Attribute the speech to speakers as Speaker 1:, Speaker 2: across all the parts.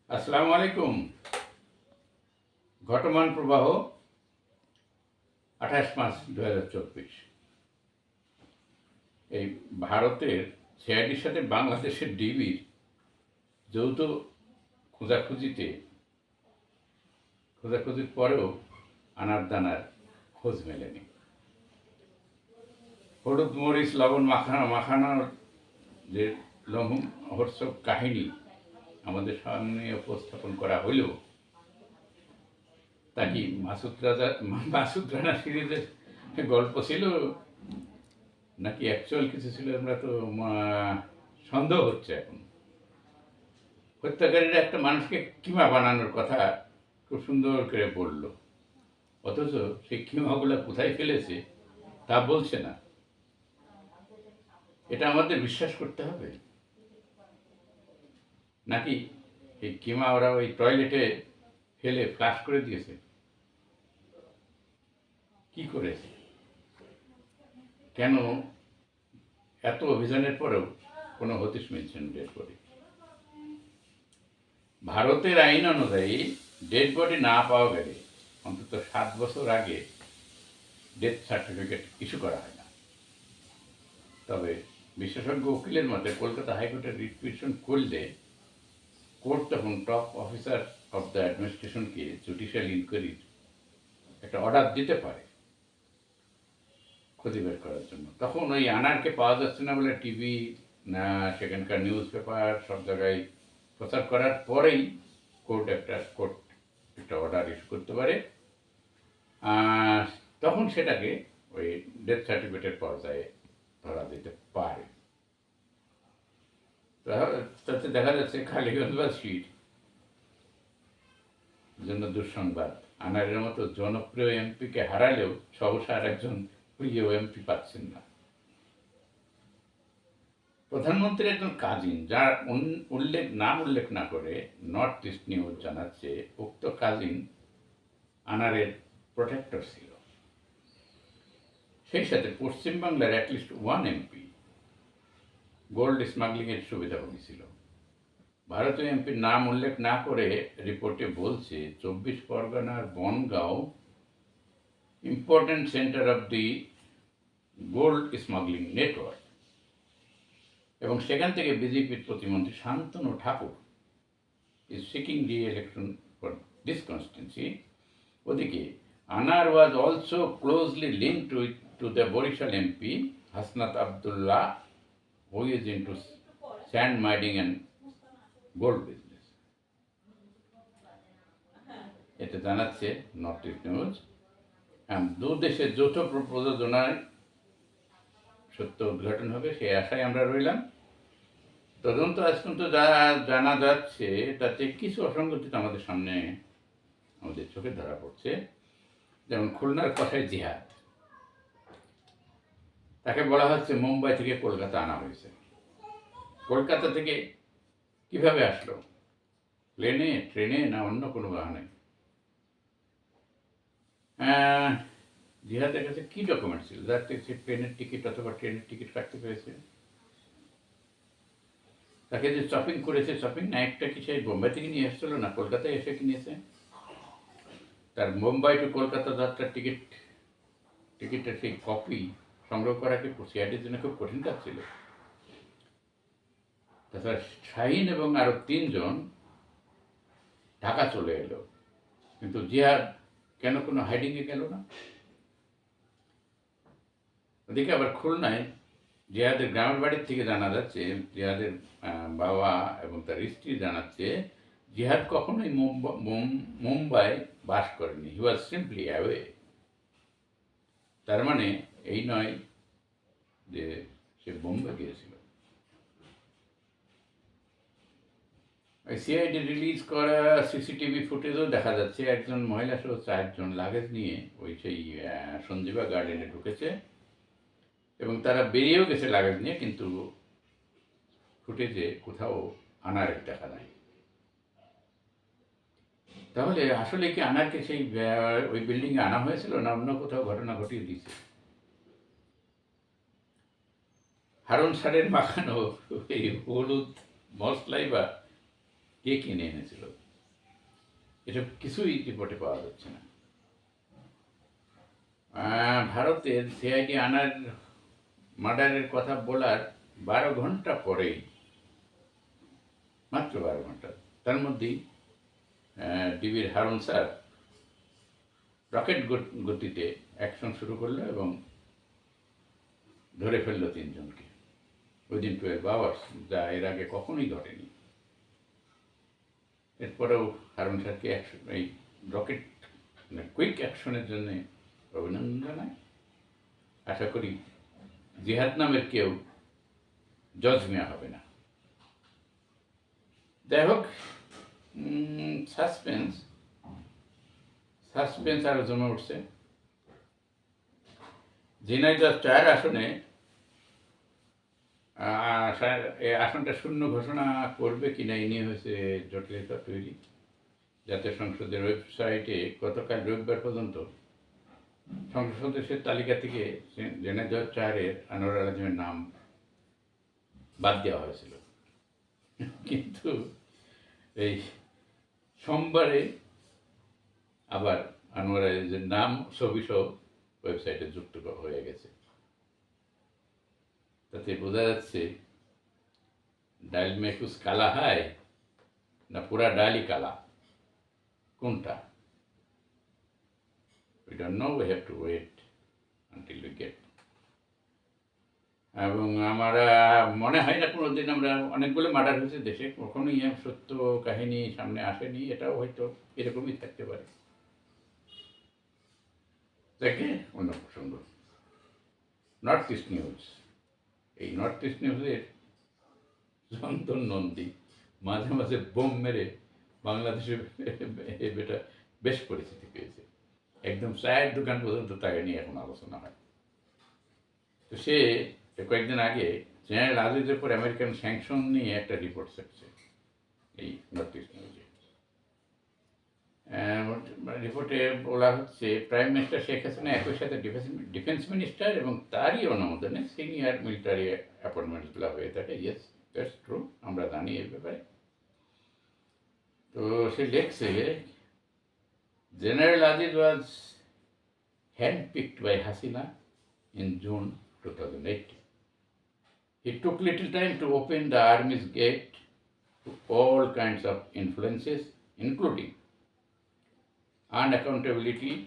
Speaker 1: আসসালামু আলাইকুম। ঘটমান প্রবাহ 28 মার্চ 2024। এই ভারতের সিআইডির সাথে বাংলাদেশের ডিবির যৌথ খোঁজাখুঁজির পরেও আনার দানার খোঁজ মেলেনি। হলুদ মরিচ লবণ মাখানোর যে লোমহর্ষক কাহিনী আমাদের সামনে উপস্থাপন করা হলেও তা কি মাসুদ রানা সিরিজের গল্প ছিল নাকি অ্যাকচুয়াল কিছু ছিল, আমরা তো সন্দেহ হচ্ছে এখন। হত্যাকারীরা একটা মানুষকে কিমা বানানোর কথা খুব সুন্দর করে বলল, অথচ সেই কিমাগুলো কোথায় ফেলেছে তা বলছে না। এটা আমাদের বিশ্বাস করতে হবে নাকি এই কিমা ওরা ওই টয়লেটে ফেলে ফ্লাশ করে দিয়েছে? কি করেছে? কেন এত অভিযানের পরেও কোনো হদিশ মিলছে না ডেড বডি? ভারতের আইন অনুযায়ী ডেড বডি না পাওয়া গেলে অন্তত 7 বছর আগে ডেথ সার্টিফিকেট ইস্যু করা হয় না। তবে বিশেষজ্ঞ উকিলের মতে কলকাতা হাইকোর্টের রিট পিটিশন করলে কোর্ট তখন টপ অফিসার অফ দ্য অ্যাডমিনিস্ট্রেশনকে জুডিশিয়াল ইনকোয়ারির একটা অর্ডার দিতে পারে খুঁজে বের করার জন্য। তখন ওই আনারকে পাওয়া যাচ্ছে না বলে টিভি না সেখানকার নিউজ পেপার সব জায়গায় প্রচার করার পরেই কোর্ট একটা অর্ডার ইস্যু করতে পারে। তখন সেটাকে ওই ডেথ সার্টিফিকেটের পর্যায়ে ধরা দিতে পারে। তাতে দেখা যাচ্ছে খালিগঞ্জবাসীর জন্য দুঃসংবাদ, আনারের মতো জনপ্রিয় এমপিকে হারালেও সহসা আর একজন প্রিয় এমপি পাচ্ছেন না। প্রধানমন্ত্রীর একজন কাজিন, যার উল্লেখ না করে নর্থ ইস্ট নিউজ জানাচ্ছে উক্ত কাজিন আনারের প্রোটেক্টর ছিল। সেই সাথে পশ্চিমবাংলার অ্যাটলিস্ট ওয়ান এমপি গোল্ড স্মাগলিংয়ের সুবিধাভোগী ছিল। ভারতীয় এমপির নাম উল্লেখ না করে রিপোর্টে বলছে 24 পরগনার Bongaon important centre of the gold smuggling network, এবং সেখান থেকে বিজেপির প্রতিমন্ত্রী Shantanu Thakur is seeking reelection for this constituency. ওদিকে Anar was also closely linked to the Barishal MP Hasnat Abdullah, who is into sand mining and gold business. এটা জানাচ্ছে নর্থ ইস্ট নিউজ। দু দেশের যৌথ প্রযোজনায় সত্য উদ্ঘাটন হবে সেই আশায় আমরা রইলাম। তদন্ত আজ পর্যন্ত যা জানা যাচ্ছে তাতে কিছু অসঙ্গতি আমাদের সামনে আমাদের চোখে ধরা পড়ছে। যেমন খুলনার কথায় জিহাদ, তাকে বলা হচ্ছে মুম্বাই থেকে কলকাতা আনা হয়েছে। কলকাতা থেকে কিভাবে আসলো? প্লেনে, ট্রেনে, না অন্য কোনো বাহনে? জিহাদের কাছে কি ডকুমেন্ট ছিল যার থেকে সে প্লেনের টিকিট অথবা ট্রেনের টিকিট কাটতে পেরেছে? তাকে যে শপিং করেছে, শপিং নাইটটা কি সেই বোম্বাই থেকে নিয়ে এসেছিল না কলকাতায় এসে কিনেছে? তার মুম্বাই টু কলকাতা যাত্রার টিকিটের সেই কপি সংগ্রহ করা কি সিআইডির জন্য খুব কঠিন কাজ ছিল? তাছাড়া শাহিন এবং আরও 3 জন ঢাকা চলে এলো, কিন্তু জিহাদ কেন কোনো হাইডিংয়ে গেল না? ওদিকে আবার খুলনায় জিহাদের গ্রামের বাড়ির থেকে জানা যাচ্ছে, জিহাদের বাবা এবং তার স্ত্রী জানাচ্ছে জিহাদ কখনোই মুম্বাই বাস করেনি, হি ওয়াজ সিম্পলি অ্যাওয়ে। তার মানে এই নয় যে সে বোম্বে গিয়েছিল। সিআইডি রিলিজ করা সিসিটিভি ফুটেজও দেখা যাচ্ছে একজন মহিলা সহ 4 জন লাগেজ নিয়ে ওই সেই সঞ্জীবা গার্ডেনে ঢুকেছে এবং তারা বেরিয়েও গেছে লাগেজ নিয়ে, কিন্তু ফুটেজে কোথাও আনারের দেখা নাই। তাহলে আসলে কি আনারকে সেই ওই বিল্ডিংয়ে আনা হয়েছিল না অন্য কোথাও ঘটনা ঘটিয়ে দিয়েছে? হারুন স্যারের মাখানো এই হলুদ মশলাই বা কে কিনে এনেছিল, এসব কিছুই রিপোর্টে পাওয়া যাচ্ছে না। ভারতের সিআইডি আনার মার্ডারের কথা বলার 12 ঘন্টা পরেই, মাত্র 12 ঘন্টা, তার মধ্যেই ডিবির হারুন স্যার রকেট গতিতে অ্যাকশন শুরু করলো এবং ধরে ফেললো 3 জনকে উইদিন 12 আওয়ার্স, যা এর আগে কখনোই ঘটেনি। এরপরেও হারুন স্যারকে এই রকেট কুইক অ্যাকশনের জন্য অভিনন্দন জানাই। আশা করি জিহাদ নামের কেউ জজ মিয়া হবে না। যাই হোক, সাসপেন্স আরো জমে উঠছে। ঝিনাইদহ 4 আসনে এই আসনটা শূন্য ঘোষণা করবে কিনা এই নিয়ে হয়েছে জটিলতা তৈরি। জাতীয় সংসদের ওয়েবসাইটে গতকাল রবিবার পর্যন্ত সংসদ সদস্যের তালিকা থেকে ঝিনাইদহ 4-এর আনোয়ার আজমের নাম বাদ দেওয়া হয়েছিল, কিন্তু এই সোমবারে আবার আনোয়ার আজমের নাম ছবি সহ ওয়েবসাইটে যুক্ত হয়ে গেছে। তাতে বোঝা যাচ্ছে ডাল মে কুছ কালা হয় না পুরা ডালই কালা, কোনটা? We don't know, we have to wait until we get. এবং আমরা মনে হয় না কোনোদিন, আমরা অনেকগুলো মার্ডার হয়েছে দেশে, কখনোই সত্য কাহিনী সামনে আসেনি, এটাও হয়তো এরকমই থাকতে পারে। দেখে অন্য প্রসঙ্গ, নর্থ ইস্ট নিউজ। এই নর্থ ইস্ট নিউজের চন্দন নন্দী মাঝে মাঝে বোম মেরে বাংলাদেশে বেটা বেশ পরিস্থিতি পেয়েছে, একদম চায়ের দোকান পর্যন্ত তাকে নিয়ে এখন আলোচনা হয়। তো সে কয়েকদিন আগে জেনারেল আজিজের পর আমেরিকান স্যাংশন নিয়ে একটা রিপোর্ট ছাড়ছে এই নর্থ ইস্ট নিউজে। রিপোর্টে বলা হচ্ছে প্রাইম মিনিস্টার শেখ হাসিনা একই সাথে ডিফেন্স মিনিস্টার এবং তারই অনুমোদনে সিনিয়র মিলিটারি অ্যাপয়েন্টমেন্টগুলো হয়ে থাকে। ইয়েস, দ্যাটস ট্রু, আমরা জানি এই ব্যাপারে। তো সে লিখছে, general Aziz was handpicked by Hasina in June 2008. He took little time to open the army's gate to all kinds of influences, including unaccountability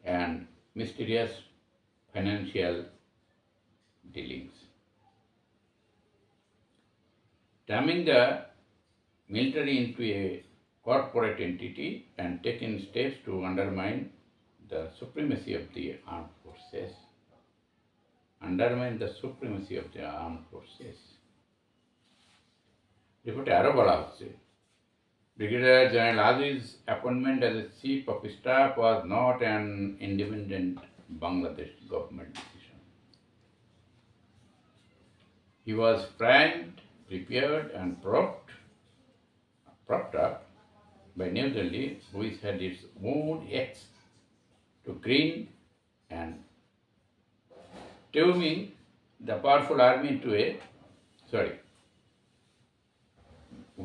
Speaker 1: and mysterious financial dealings. Turning the military into a corporate entity and taking steps to undermine the supremacy of the armed forces. Undermine the supremacy of the armed forces. রিপোর্টে আরও বলা হচ্ছে, Brigadier General Aziz's appointment as a chief of staff was not an independent Bangladesh government decision. He was primed, prepared and propped up by New Delhi, which had its own acts to green and turning the powerful army into a,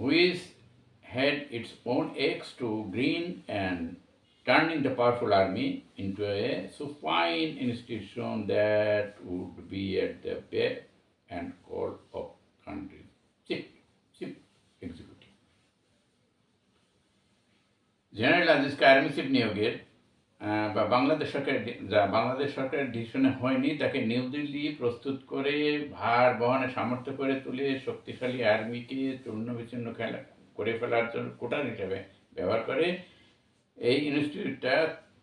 Speaker 1: which had its own acts to green and turning the powerful army into a supine institution that would be at the beck and call of country's chief executive. General আজিজকে army chief নিয়োগের বা বাংলাদেশ সরকারের ডিসিশনে হয়নি, তাকে new Delhi প্রস্তুত করে ভার বহনের সামর্থ্য করে তুলে শক্তিশালী আর্মিকে চূর্ণ বিচ্ছিন্ন করে ফেলার জন্য কোটার হিসাবে ব্যবহার করে এই ইনস্টিটিউটটা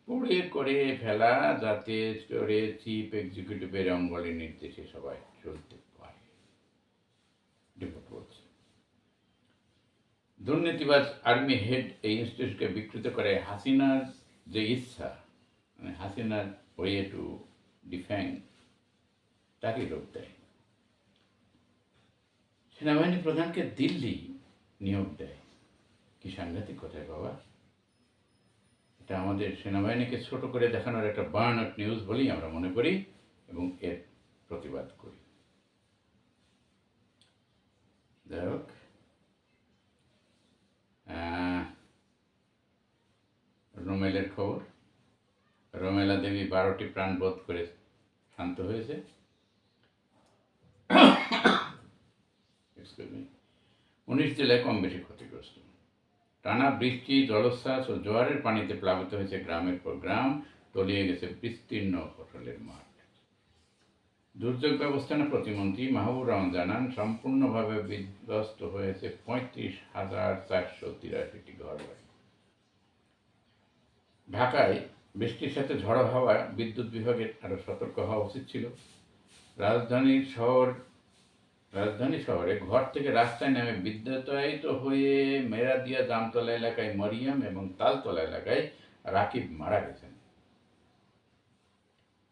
Speaker 1: পুড়ে করে ফেলা, যাতে করে চিফ এক্সিকিউটিভের অঙ্গলের নির্দেশে সবাই চলতে পারে। রিপোর্ট বলছে, দুর্নীতিবাজ আর্মি হেড এই ইনস্টিটিউটকে বিকৃত করে হাসিনার যে ইচ্ছা, মানে হাসিনার ওয়ে টু ডিফ্যাং, তাকে লোক দেয়। সেনাবাহিনী প্রধানকে দিল্লি নিয়োগ দেয়, কি সাংঘাতিক কথায় বাবা। এটা আমাদের সেনাবাহিনীকে ছোট করে দেখানোর একটা বার্নআউট নিউজ বলেই আমরা মনে করি এবং এর প্রতিবাদ করি। যাই হোক, খবর, রমেলা দেবী 12টি প্রাণ বোধ করে শান্ত হয়েছে। 19 জেলায় কম বেশি ক্ষতিগ্রস্ত। টানা বৃষ্টি, জলোচ্ছ্বাস ও জোয়ারের পানিতে প্লাবিত হয়েছে গ্রামের পর গ্রাম, তলিয়ে গেছে বিস্তীর্ণ ফসলের মাঠ। দুর্যোগ ব্যবস্থাপনা প্রতিমন্ত্রী মাহবুবুর রহমান জানান, সম্পূর্ণভাবে বিধ্বস্ত হয়েছে 35,483টি ঘরবাড়ি। ঢাকায় বৃষ্টির সাথে ঝড়ো হাওয়া, বিদ্যুৎ বিভাগের আরও সতর্ক হওয়া উচিত ছিল। রাজধানী শহরে ঘর থেকে রাস্তায় নেমে বিদ্যুতায়িত হয়ে মেরাদিয়া জামতলা এলাকায় মরিয়ম এবং তালতলা এলাকায় রাকিব মারা গেছেন।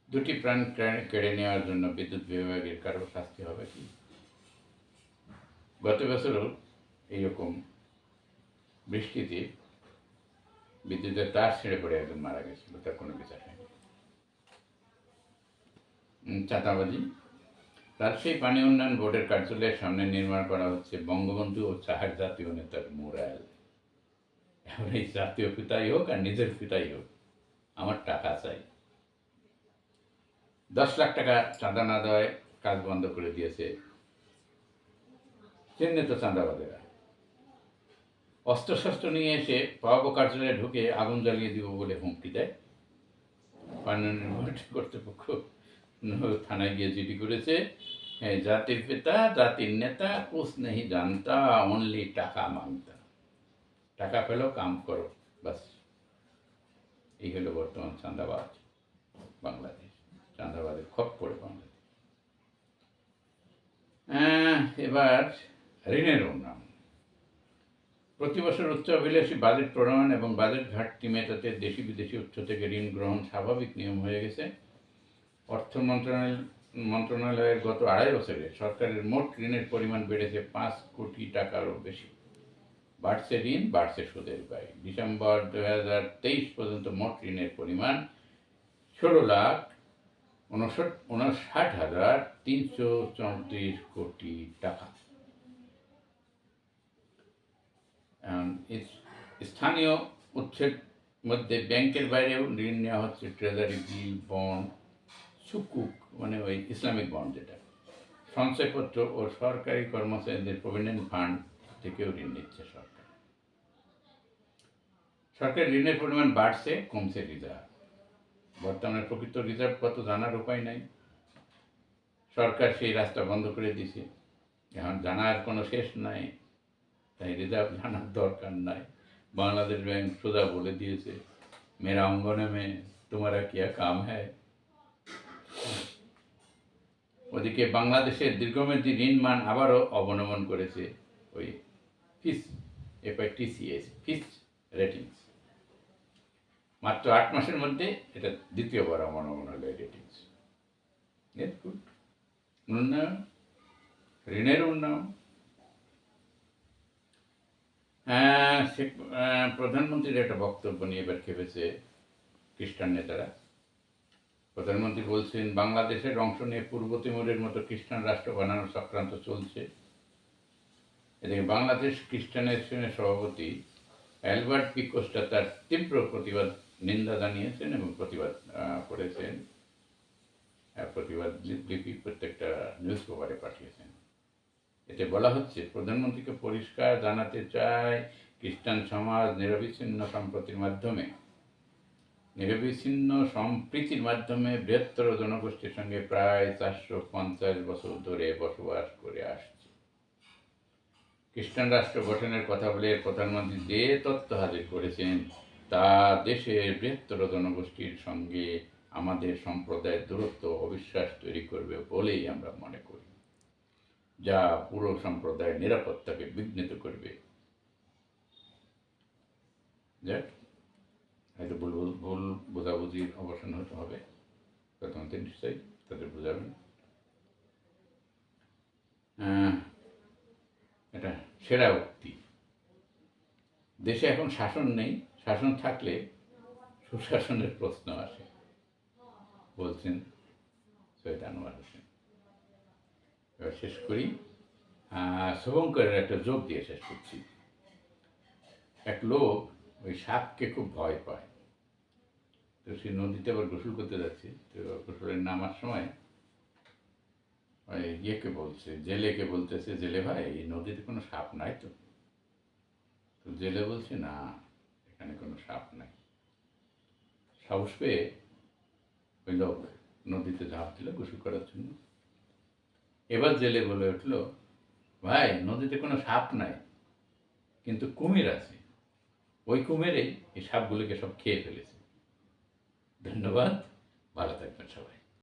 Speaker 1: 2টি প্রাণ কেড়ে নেওয়ার জন্য বিদ্যুৎ বিভাগের কারো শাস্তি হবে কি? গত বছরও এইরকম বৃষ্টিতে বিদ্যুতের তার ছিঁড়ে পড়ে একজন মারা গেছিল, তার কোনো বিচার হয়নি। চাঁদাবাজি, রাজশাহী পানি উন্নয়ন বোর্ডের কার্যালয়ের সামনে নির্মাণ করা হচ্ছে বঙ্গবন্ধু ও 4 জাতীয় নেতার মুরাল। এখন এই জাতীয় পিতাই হোক আর নিজের পিতাই হোক, আমার টাকা চাই। 10 লাখ টাকা চাঁদা না দেওয়ায় কাজ বন্ধ করে দিয়েছে চিহ্নিত চাঁদাবাদেরা। অস্ত্রশস্ত্র নিয়ে এসে পাওয়াবো কার্যালয়ে ঢুকে আগুন জ্বালিয়ে দিব বলে হুমকি দেয়। পানি উন্নয়ন বোর্ড কর্তৃপক্ষ থানায় গিয়ে জিডি করেছে, হ্যাঁ, জাতির পিতা, জাতির নেতা, কুছ নেই জানতা, অনলি টাকা মাংতা। টাকা পেলো, কাম করো, বাস। এই হলো বর্তমান চাঁদাবাজ বাংলাদেশ, চাঁদাবাদের খপ পড়ে বাংলাদেশ। এবার ঋণের উন্নয়ন। প্রতি বছর উচ্চাভিলাষী বাজেট প্রণয়ন এবং বাজেট ঘাটতি মেটাতে দেশি বিদেশি উৎস থেকে ঋণ গ্রহণ স্বাভাবিক নিয়ম হয়ে গেছে। অর্থ মন্ত্রণালয়ের গত 2.5 বছরে সরকারের মোট ঋণের পরিমাণ বেড়েছে 5 কোটি টাকারও বেশি। বাড়ছে ঋণ, বাড়ছে সুদের ব্যয়। ডিসেম্বর 2023 পর্যন্ত মোট ঋণের পরিমাণ 16,59,334 কোটি টাকা। স্থানীয় উৎসের মধ্যে ব্যাংকের বাইরেও ঋণ নেওয়া হচ্ছে, ট্রেজারি বিল, বন্ড, সুকুক মানে ওই ইসলামিক বন্ড যেটা, সঞ্চয়পত্র ও সরকারি কর্মচারীদের প্রভিডেন্ট ফান্ড থেকেও ঋণ নিচ্ছে সরকার। সরকারি ঋণের পরিমাণ বাড়ছে, কমছে রিজার্ভ। বর্তমানে প্রকৃত রিজার্ভ কত জানার উপায় নাই। সরকার সেই রাস্তা বন্ধ করে দিয়েছে, এখন জানার কোনো শেষ নাই, তাই রিজার্ভ জানার দরকার নাই। বাংলাদেশ ব্যাংক সোজা বলে দিয়েছে, মেরা অঙ্গনে মে তোমারা কিয়া কাম হ্যায়। ওদিকে বাংলাদেশের দীর্ঘমেয়াদী ঋণ মান আবারও অবনমন করেছে ওই FITCS ফিচ রেটিংস। মাত্র 8 মাসের মধ্যে এটা দ্বিতীয়বার অবনমন হলো এই রেটিংস। উন্নয়ন, ঋণের উন্নয়ন। প্রধানমন্ত্রীর একটা বক্তব্য নিয়ে এবার খেপেছে খ্রিস্টান নেতারা। প্রধানমন্ত্রী বলছেন, বাংলাদেশের অংশ নিয়ে পূর্ব তিমুরের মতো খ্রিস্টান রাষ্ট্র বানানোর চক্রান্ত চলছে। এদিকে বাংলাদেশ খ্রিস্টান অ্যাসোসিয়েশনের সভাপতি অ্যালবার্ট পি কোস্টা তার তীব্র প্রতিবাদ নিন্দা জানিয়েছেন এবং প্রতিবাদ করেছেন। প্রতিবাদ লিপি প্রত্যেকটা নিউজ পেপারে পাঠিয়েছেন। এতে বলা হচ্ছে, প্রধানমন্ত্রীকে পরিষ্কার জানাতে চায়, খ্রিস্টান সমাজ নিরবিচ্ছিন্ন সম্প্রীতির মাধ্যমে বৃহত্তর জনগোষ্ঠীর সঙ্গে প্রায় 450 বছর ধরে বসবাস করে আসছে। খ্রিস্টান রাষ্ট্র গঠনের কথা বলে প্রধানমন্ত্রী যে তথ্য হাজির করেছেন তা দেশের বৃহত্তর জনগোষ্ঠীর সঙ্গে আমাদের সম্প্রদায়ের দূরত্ব, অবিশ্বাস তৈরি করবে বলেই আমরা মনে করি, যা পুরো সম্প্রদায়ের নিরাপত্তাকে বিঘ্নিত করবে। হয়তো ভুল বোঝাবুঝির অবসান হতে হবে, প্রধানমন্ত্রী নিশ্চয়ই তাদের বোঝাবেন। এটা সেরা উক্তি। দেশে এখন শাসন নেই, শাসন থাকলে সুশাসনের প্রশ্ন আসে, বলছেন সৈয়দ আনোয়ার হোসেন। এবার শেষ করি, শুভঙ্করের একটা যোগ দিয়ে শেষ করছি। এক লোক ওই সাপকে খুব ভয় পায়, তো সে নদীতে আবার গোসল করতে যাচ্ছে, তো গোসলের নামার সময় ওই ইয়েকে বলছে, জেলেকে বলতেছে, জেলে ভাই এই নদীতে কোনো সাপ নাই তো? তো জেলে বলছে না, এখানে কোনো সাপ নাই। সাহস পেয়ে ওই লোক নদীতে ঝাঁপ দিল গোসল করার জন্য। এবার জেলে বলে উঠলো, ভাই নদীতে কোনো সাপ নাই, কিন্তু কুমির আছে, ওই কুমিরেই এই সাপগুলোকে সব খেয়ে ফেলেছে। ধন্যবাদ, ভালো থাকবেন সবাই।